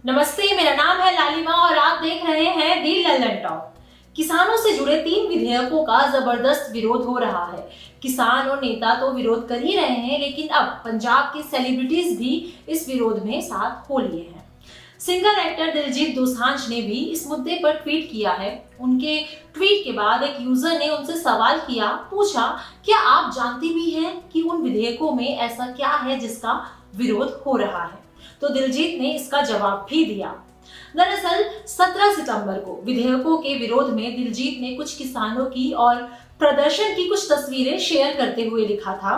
नमस्ते, मेरा नाम है लालिमा और आप देख रहे हैं दी लल्लन टॉक। किसानों से जुड़े 3 विधेयकों का जबरदस्त विरोध हो रहा है। किसान और नेता तो विरोध कर ही रहे हैं, लेकिन अब पंजाब के सेलिब्रिटीज भी इस विरोध में साथ हो लिए हैं। सिंगर एक्टर दिलजीत दोसांझ ने भी इस मुद्दे पर ट्वीट किया है। उनके ट्वीट के बाद एक यूजर ने उनसे सवाल किया, पूछा, क्या आप जानती भी हैं कि उन विधेयकों में ऐसा क्या है जिसका विरोध हो रहा है? तो दिलजीत ने इसका जवाब भी दिया। दरअसल 17 सितंबर को विधेयकों के विरोध में दिलजीत ने कुछ किसानों की और प्रदर्शन की कुछ तस्वीरें शेयर करते हुए लिखा था,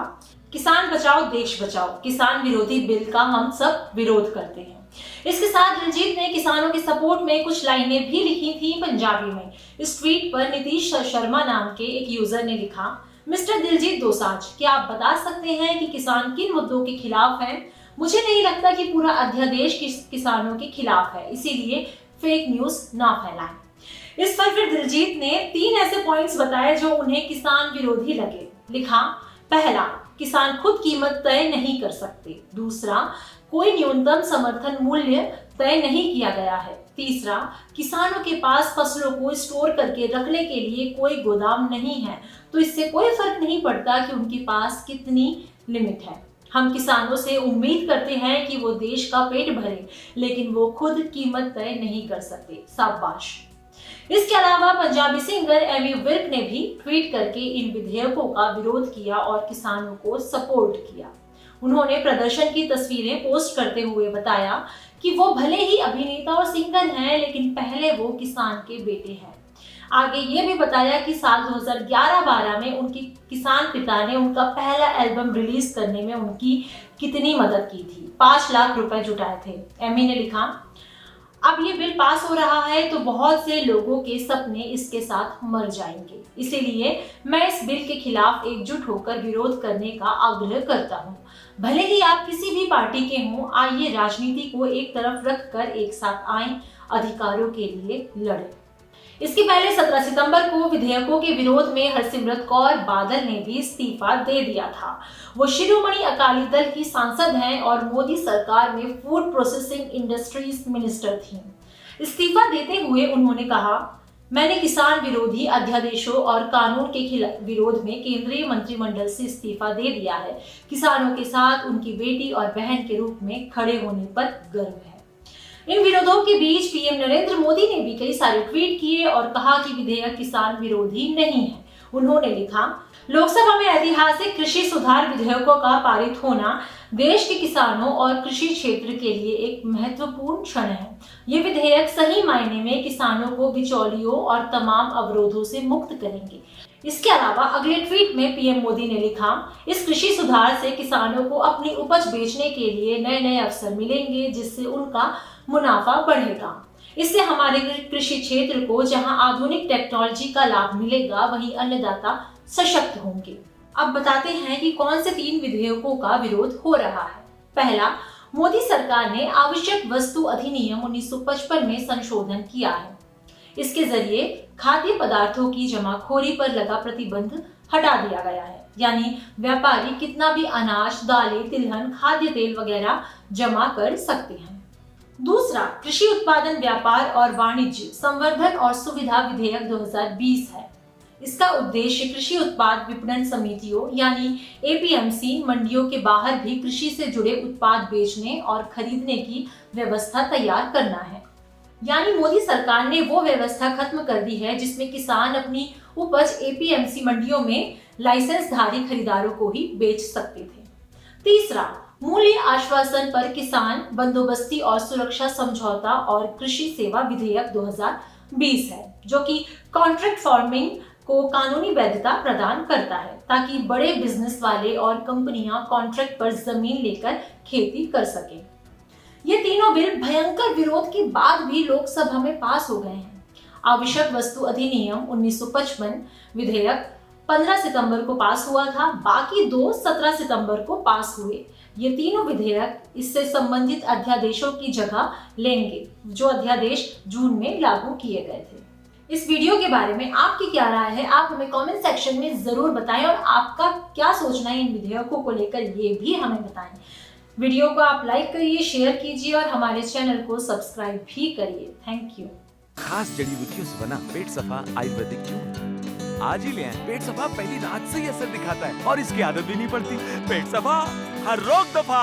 किसान बचाओ देश बचाओ, किसान विरोधी बिल का हम सब विरोध करते हैं। इसके साथ दिलजीत ने किसानों के सपोर्ट में कुछ लाइनें भी लिखी थी पंजाबी में। इस ट्वीट पर नीतीश शर्मा नाम के एक यूजर ने लिखा, मिस्टर दिलजीत दोसांझ, क्या आप बता सकते हैं कि किसान किन मुद्दों के खिलाफ हैं? मुझे नहीं लगता कि पूरा अध्यादेश किसानों के खिलाफ है, इसीलिए फेक न्यूज ना फैलाएं। इस पर फिर दिलजीत ने 3 ऐसे पॉइंट्स बताए जो उन्हें किसान विरोधी लगे। लिखा, पहला, किसान खुद कीमत तय नहीं कर सकते। दूसरा, कोई न्यूनतम समर्थन मूल्य तय नहीं किया गया है। तीसरा, किसानों के पास फसलों को स्टोर करके रखने के लिए कोई गोदाम नहीं है, तो इससे कोई फर्क नहीं पड़ता कि उनके पास कितनी लिमिट है। हम किसानों से उम्मीद करते हैं कि वो देश का पेट भरे, लेकिन वो खुद कीमत तय नहीं कर सकते। शाबाश। इसके अलावा पंजाबी सिंगर एमी विर्क ने भी ट्वीट करके इन विधेयकों का विरोध किया और किसानों को सपोर्ट किया। उन्होंने प्रदर्शन की तस्वीरें पोस्ट करते हुए बताया कि वो भले ही अभिनेता और सिंगर हैं, लेकिन पहले वो किसान के बेटे हैं। आगे ये भी बताया कि साल 2011-12 में उनके किसान पिता ने उनका पहला एल्बम रिलीज करने में उनकी कितनी मदद की थी। 5 लाख रुपए जुटाए थे। एमी ने लिखा, अब ये बिल पास हो रहा है तो बहुत से लोगों के सपने इसके साथ मर जाएंगे। इसीलिए मैं इस बिल के खिलाफ एकजुट होकर विरोध करने का आग्रह करता हूँ। भले ही आप किसी भी पार्टी के हों, आइए राजनीति को एक तरफ रखकर एक साथ आएं, अधिकारों के लिए लड़ें। इसके पहले 17 सितंबर को विधेयकों के विरोध में हरसिमरत कौर बादल ने भी इस्तीफा दे दिया था। वो शिरोमणि अकाली दल की सांसद हैं और मोदी सरकार में फूड प्रोसेसिंग इंडस्ट्रीज मिनिस्टर थीं। इस्तीफा देते हुए उन्होंने कहा, मैंने किसान विरोधी अध्यादेशों और कानून के विरोध में केंद्रीय मंत्रिमंडल से इस्तीफा दे दिया है। किसानों के साथ उनकी बेटी और बहन के रूप में खड़े होने पर गर्व है। इन विरोधों के बीच पीएम नरेंद्र मोदी ने भी कई सारे ट्वीट किए और कहा कि विधेयक किसान विरोधी नहीं है। उन्होंने लिखा, लोकसभा में ऐतिहासिक कृषि सुधार विधेयकों का पारित होना देश के किसानों और कृषि क्षेत्र के लिए एक महत्वपूर्ण क्षण है। ये विधेयक सही मायने में किसानों को बिचौलियों और तमाम अवरोधों से मुक्त करेंगे। इसके अलावा अगले ट्वीट में पीएम मोदी ने लिखा, इस कृषि सुधार से किसानों को अपनी उपज बेचने के लिए नए नए अवसर मिलेंगे, जिससे उनका मुनाफा बढ़ेगा। इससे हमारे कृषि क्षेत्र को जहां आधुनिक टेक्नोलॉजी का लाभ मिलेगा, वहीं अन्नदाता सशक्त होंगे। अब बताते हैं कि कौन से 3 विधेयकों का विरोध हो रहा है। पहला, मोदी सरकार ने आवश्यक वस्तु अधिनियम 1955 में संशोधन किया है। इसके जरिए खाद्य पदार्थों की जमाखोरी पर लगा प्रतिबंध हटा दिया गया है, यानी व्यापारी कितना भी अनाज, दालें, तिलहन, खाद्य तेल वगैरह जमा कर सकते हैं। दूसरा, कृषि उत्पादन व्यापार और वाणिज्य संवर्धन और सुविधा विधेयक 2020 है। इसका उद्देश्य कृषि उत्पाद विपणन समितियों यानी एपीएमसी मंडियों के बाहर भी कृषि से जुड़े उत्पाद बेचने और खरीदने की व्यवस्था तैयार करना है। यानी मोदी सरकार ने वो व्यवस्था खत्म कर दी है जिसमें किसान अपनी उपज एपीएमसी मंडियों में लाइसेंसधारी खरीदारों को ही बेच सकते थे। तीसरा, मूल्य आश्वासन पर किसान बंदोबस्ती और सुरक्षा समझौता और कृषि सेवा विधेयक 2020 है, जो कि कॉन्ट्रैक्ट फार्मिंग को कानूनी वैधता प्रदान करता है, ताकि बड़े बिजनेस वाले और कंपनियां कॉन्ट्रैक्ट पर जमीन लेकर खेती कर सकें। ये तीनों बिल भयंकर विरोध के बाद भी लोकसभा में पास हो गए हैं। आवश्यक वस्तु अधिनियम 1955 विधेयक 15 सितंबर को पास हुआ था, बाकी 2 17 सितंबर को पास हुए। ये तीनों विधेयक इससे संबंधित अध्यादेशों की जगह लेंगे, जो अध्यादेश जून में लागू किए गए थे। इस वीडियो के बारे में आपकी क्या राय है, आप हमें कमेंट सेक्शन में जरूर बताएं और आपका क्या सोचना है इन विधेयकों को लेकर, ये भी हमें बताएं। वीडियो को आप लाइक करिए, शेयर कीजिए और हमारे चैनल को सब्सक्राइब भी करिए। Thank you. खास जड़ी बूटियों से बना पेट सफा आयुर्वेदिक चूर्ण आज ही ले आएं। पेट सफा पहली रात से ही असर दिखाता है और इसकी आदत भी नहीं पड़ती। पेट सफा, हर रोग दफा।